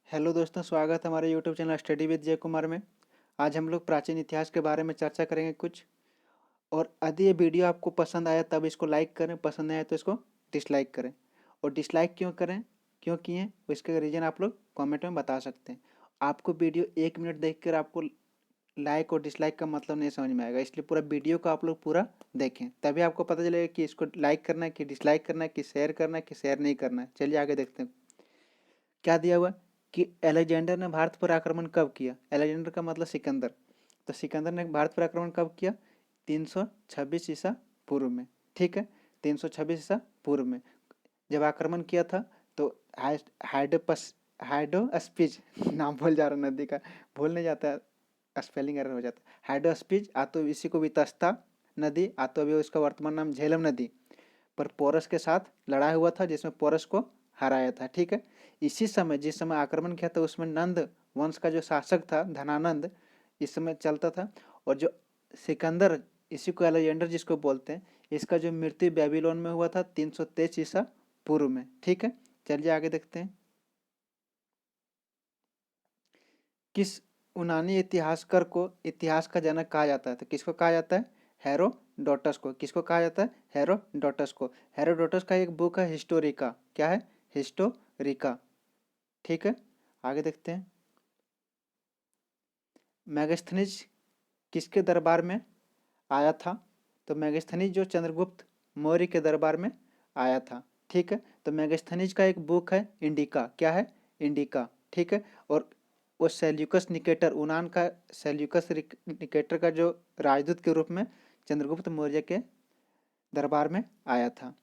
Hello दोस्तों, स्वागत है हमारे यूट्यूब चैनल स्टडी विद जय कुमार में। आज हम लोग प्राचीन इतिहास के बारे में चर्चा करेंगे कुछ। और यदि ये वीडियो आपको पसंद आया तब इसको लाइक करें, पसंद नहीं आया तो इसको डिसलाइक करें। और डिसलाइक क्यों करें, क्यों किए, इसका रीज़न आप लोग कमेंट में बता सकते हैं। आपको वीडियो 1 मिनट देखकर आपको लाइक और डिसलाइक का मतलब नहीं समझ में आएगा, इसलिए पूरा वीडियो को आप लोग पूरा देखें, तभी आपको पता चलेगा कि इसको लाइक करना है कि डिसलाइक करना है कि शेयर करना है कि शेयर नहीं करना है। चलिए आगे देखते हैं क्या दिया हुआ कि अलेक्जेंडर ने भारत पर आक्रमण कब किया। अलेक्जेंडर का मतलब सिकंदर। तो सिकंदर ने भारत पर आक्रमण कब किया? 326 ईसा पूर्व में। ठीक है, 326 ईसा पूर्व में जब आक्रमण किया था तो हाइडोपस हाइडोस्पीज नाम भूल जा रहा नदी का, भूल नहीं जाता है, स्पेलिंग एरर हो जाता है। हाइडोस्पीज आ तो इसी को वितस्ता नदी, आ तो अभी उसका वर्तमान नाम झेलम नदी पर पोरस के साथ लड़ा हुआ था, जिसमें पोरस को हराया था। ठीक है, इसी समय जिस समय आक्रमण किया था उसमें नंद वंश का जो शासक था धनानंद इस समय चलता था। और जो सिकंदर, इसी को अलेक्जेंडर जिसको बोलते हैं, इसका जो मृत्यु बेबीलोन में हुआ था 323 ईसा पूर्व में। ठीक है, चलिए आगे देखते हैं। किस यूनानी इतिहासकार को इतिहास का जनक कहा जाता है? तो किसको कहा जाता है? हेरोडोटस को। किसको कहा जाता है? हेरोडोटस को। हेरोडोटस का एक बुक है हिस्टोरिका। क्या है? हिस्टोरिका। ठीक है, आगे देखते हैं। मैगस्थनीज किसके दरबार में आया था? तो मैगस्थनीज जो चंद्रगुप्त मौर्य के दरबार में आया था। ठीक है, तो मैगस्थनीज का एक बुक है इंडिका। क्या है? इंडिका। ठीक है, और वो सेल्यूकस निकेटर, यूनान का सेल्यूकस निकेटर का जो राजदूत के रूप में चंद्रगुप्त मौर्य के दरबार में आया था।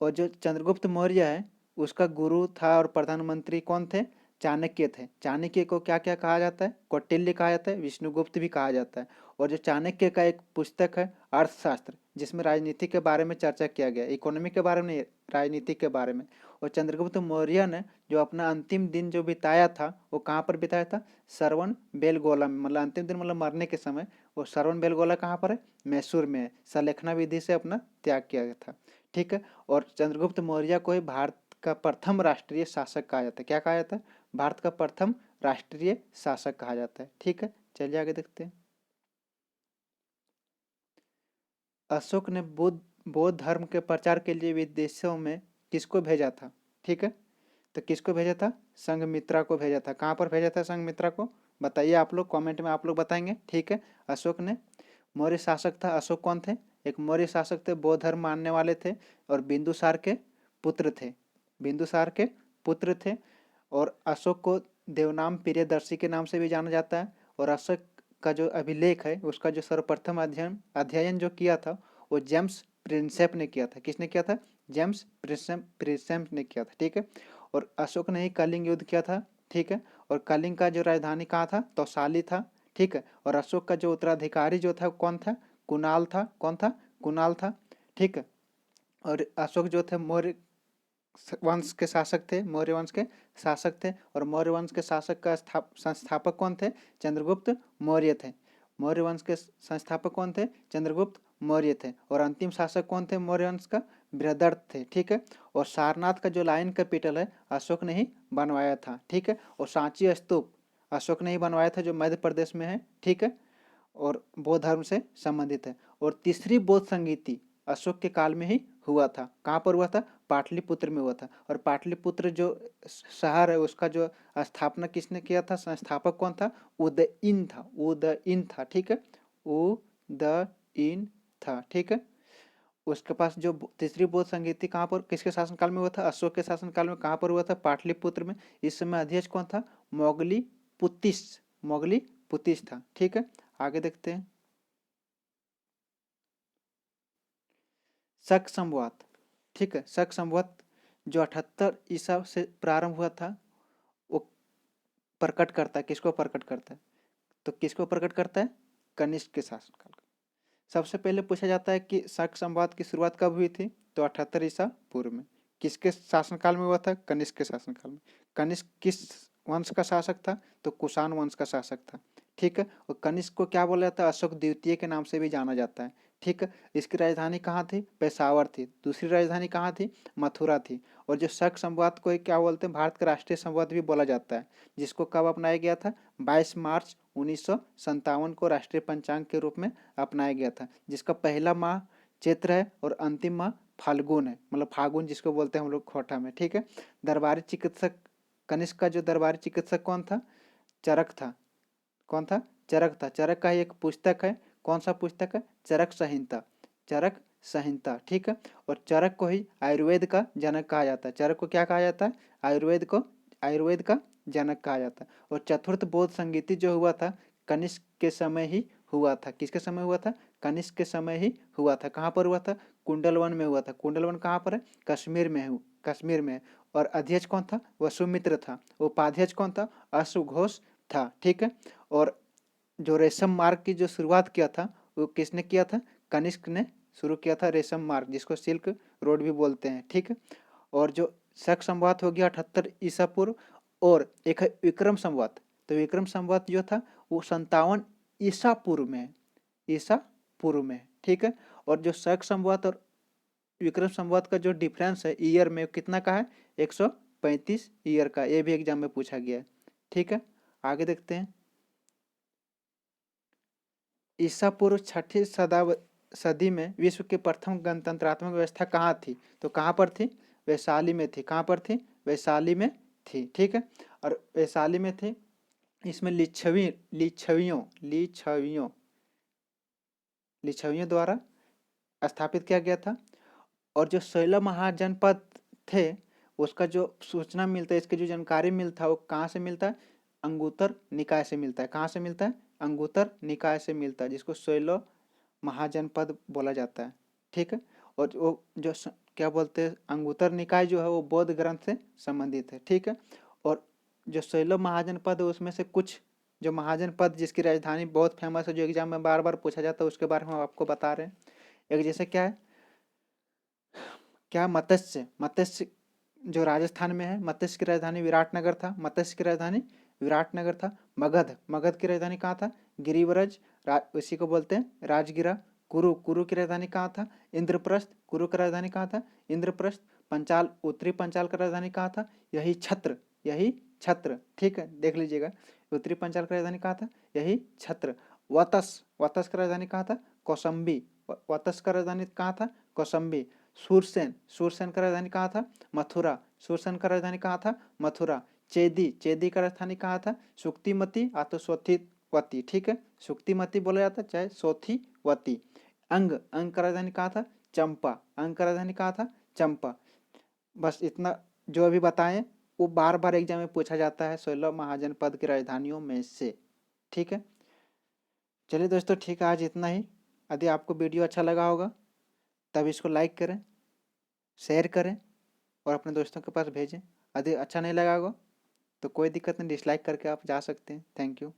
और जो चंद्रगुप्त मौर्य है उसका गुरु था और प्रधानमंत्री कौन थे? चाणक्य थे। चाणक्य को क्या क्या कहा जाता है? कौटिल्य कहा जाता है, विष्णुगुप्त भी कहा जाता है। और जो चाणक्य का एक पुस्तक है अर्थशास्त्र, जिसमें राजनीति के बारे में चर्चा किया गया, इकोनॉमी के बारे में नहीं, राजनीति के बारे में। और चंद्रगुप्त मौर्य ने जो अपना अंतिम दिन जो बिताया था वो कहाँ पर बिताया था? श्रवण बेलगोला में। मतलब अंतिम दिन मतलब मरने के समय वो श्रवण बेलगोला कहाँ पर है? मैसूर में है। सलेखना विधि से अपना त्याग किया गया था। ठीक है, और चंद्रगुप्त मौर्य को ही भारत का प्रथम राष्ट्रीय शासक कहा जाता है। क्या कहा जाता है? भारत का प्रथम राष्ट्रीय शासक कहा जाता है। ठीक है, चलिए आगे देखते हैं। अशोक ने बौद्ध धर्म के प्रचार के लिए विदेशों में किसको भेजा था? ठीक है, तो किसको भेजा था? संघमित्रा को भेजा था। कहाँ पर भेजा था संघमित्रा को? बताइए आप लोग, कमेंट में आप लोग बताएंगे। ठीक है, अशोक ने, मौर्य शासक था अशोक। कौन थे? एक मौर्य शासक थे, बौद्ध धर्म मानने वाले थे और बिंदुसार के पुत्र थे। बिंदुसार के पुत्र थे। और अशोक को देवनाम प्रियदर्शी के नाम से भी जाना जाता है। और अशोक का जो अभिलेख है उसका जो सर्वप्रथम अध्ययन अध्ययन जो किया था वो जेम्स प्रिंसेप ने किया था। किसने किया था? जेम्स प्रिंसेप ने किया था। ठीक है, और अशोक ने ही कलिंग युद्ध किया था। ठीक है, और कलिंग का जो राजधानी कहाँ था? तौसाली था। ठीक है, और अशोक का जो उत्तराधिकारी जो था कौन था? कुणाल था। कौन था? कुणाल था। ठीक है, और अशोक जो थे मौर्य वंश के शासक थे, मौर्य वंश के शासक थे। और मौर्य वंश के शासक का संस्थापक कौन थे? चंद्रगुप्त मौर्य थे। मौर्य वंश के संस्थापक कौन थे? चंद्रगुप्त मौर्य थे। और अंतिम शासक कौन थे मौर्य वंश का? बृहदर्थ थे। ठीक है, और सारनाथ का जो लायन कैपिटल है अशोक ने ही बनवाया था। ठीक है, और सांची स्तूप अशोक ने ही बनवाया था जो मध्य प्रदेश में है। ठीक है, और बौद्ध धर्म से संबंधित है। और तीसरी बौद्ध संगीति अशोक के काल में ही हुआ था। कहाँ पर हुआ था? पाटलिपुत्र में हुआ था। और पाटलिपुत्र जो शहर है उसका जो स्थापना किसने किया था? संस्थापक कौन था? उदयीन था। उदयीन था। ठीक है, उदयीन था। ठीक है, उसके पास जो तीसरी बौद्ध संगीति कहाँ पर, किसके शासनकाल में हुआ था? अशोक के शासनकाल में। कहाँ पर हुआ था? पाटलिपुत्र में। इस समय अध्यक्ष कौन था? Mowgli police. मोगली पुतिस था। ठीक है, आगे देखते हैं। शक संवत। ठीक है, शक संवत जो 78 ईसा से प्रारंभ हुआ था वो प्रकट करता है, किसको प्रकट करता है? तो किसको प्रकट करता है? कनिष्क के शासनकाल को। सबसे पहले पूछा जाता है कि शक संवत की शुरुआत कब हुई थी? तो 78 ईसा पूर्व में। किसके शासनकाल में हुआ था? कनिष्क के शासनकाल में। कनिष्क किस वंश का शासक था? तो कुषाण वंश का शासक था। ठीक है, और कनिष्क को क्या बोला जाता है? अशोक द्वितीय के नाम से भी जाना जाता है। ठीक है। इसकी राजधानी कहाँ थी? पेशावर थी। दूसरी राजधानी कहाँ थी? मथुरा थी। और जो शक संवत को क्या बोलते हैं? भारत का राष्ट्रीय संवत भी बोला जाता है, जिसको कब अपनाया गया था? 22 मार्च 1957 को राष्ट्रीय पंचांग के रूप में अपनाया गया था, जिसका पहला माह चैत्र है और अंतिम माह फाल्गुन है, मतलब फागुन जिसको बोलते हैं हम लोग खोटा में। ठीक है। दरबारी चिकित्सक कनिष्क का जो दरबारी चिकित्सक कौन था? चरक था। कौन था? चरक था। चरक का ही एक पुस्तक है। कौन सा पुस्तक है? चरक संहिता। चरक संहिता। ठीक है। और चरक को ही आयुर्वेद का जनक कहा जाता है। चरक को क्या कहा जाता है? आयुर्वेद का जनक कहा जाता है। और चतुर्थ बौद्ध संगीति जो हुआ था कनिष्क के समय ही हुआ था। किसके समय हुआ था? कनिष्क के समय ही हुआ था। कहाँ पर हुआ था? कुंडलवन में हुआ था। कुंडलवन कहाँ पर है? कश्मीर में है। कश्मीर में है। और अध्यक्ष कौन था? वसुमित्र था। उपाध्यक्ष कौन था? अश्वघोष था। ठीक है। और जो रेशम मार्ग की जो शुरुआत किया था वो किसने किया था? कनिष्क ने शुरू किया था रेशम मार्ग, जिसको सिल्क रोड भी बोलते हैं। ठीक है। और जो शक संवत हो गया 78 ईसा पूर्व, और एक है विक्रम संवत। तो विक्रम संवत जो था वो 57 ईसा पूर्व में है। ईसा पूर्व में। ठीक है। और जो शक संवत और विक्रम संवत का जो डिफरेंस है ईयर में कितना का है? 135 ईयर का। ये भी एग्जाम में पूछा गया है। ठीक है। आगे देखते हैं। ईसा पूर्व छठी सदी में विश्व की प्रथम गणतंत्रात्मक व्यवस्था कहाँ थी? तो कहाँ पर थी? वैशाली में थी। कहाँ पर थी? वैशाली में थी। ठीक है। और वैशाली में थी। इसमें लिच्छवियों द्वारा स्थापित किया गया था। और जो 16 महाजनपद थे उसका जो सूचना मिलता है, इसकी जो जानकारी मिलता है वो कहाँ से मिलता है? अंगुत्तर निकाय से मिलता है। कहाँ से मिलता है? अंगुत्तर निकाय से मिलता है, जिसको 16 महाजनपद बोला जाता है। ठीक है। और वो जो क्या बोलते हैं, अंगुत्तर निकाय जो है वो बौद्ध ग्रंथ से संबंधित है। ठीक है। और जो 16 महाजनपद है उसमें से कुछ जो महाजनपद जिसकी राजधानी बहुत फेमस है, जो एग्जाम में बार बार पूछा जाता है, उसके बारे में हम आपको बता रहे हैं। एक जैसे क्या है? क्या? मत्स्य जो राजस्थान में है। मत्स्य की राजधानी विराटनगर था। मत्स्य की राजधानी विराटनगर था। मगध की राजधानी कहाँ था? गिरिव्रज। उसी को बोलते हैं राजगिरा। कुरु की राजधानी कहाँ था? इंद्रप्रस्थ। कुरु की राजधानी कहाँ था? इंद्रप्रस्थ। पंचाल, उत्तरी पंचाल की राजधानी कहाँ था? यही छत्र। ठीक है, देख लीजिएगा। उत्तरी पंचाल की राजधानी कहाँ था? यही छत्र। वतस की राजधानी कहाँ था? कौसंबी। वतस का राजधानी कहाँ था? कौसंबी। सूरसेन का राजधानी कहाँ था? मथुरा। सूरसेन का राजधानी कहाँ था? मथुरा। चेदी का राजधानी कहाँ था? सुक्तिमती तो सोथीवती। ठीक है। सुक्तिमती बोला जाता है चाहे सोथीवती। अंग का राजधानी कहाँ था? चंपा। अंग का राजधानी कहाँ था? चंपा। बस इतना जो अभी बताएं वो बार बार एग्जाम में पूछा जाता है 16 महाजनपद की राजधानियों में से। ठीक है। चलिए दोस्तों, ठीक है, आज इतना ही। यदि आपको वीडियो अच्छा लगा होगा तब इसको लाइक करें, शेयर करें और अपने दोस्तों के पास भेजें। यदि अच्छा नहीं लगा होगा तो कोई दिक्कत नहीं, डिसलाइक करके आप जा सकते हैं। Thank you.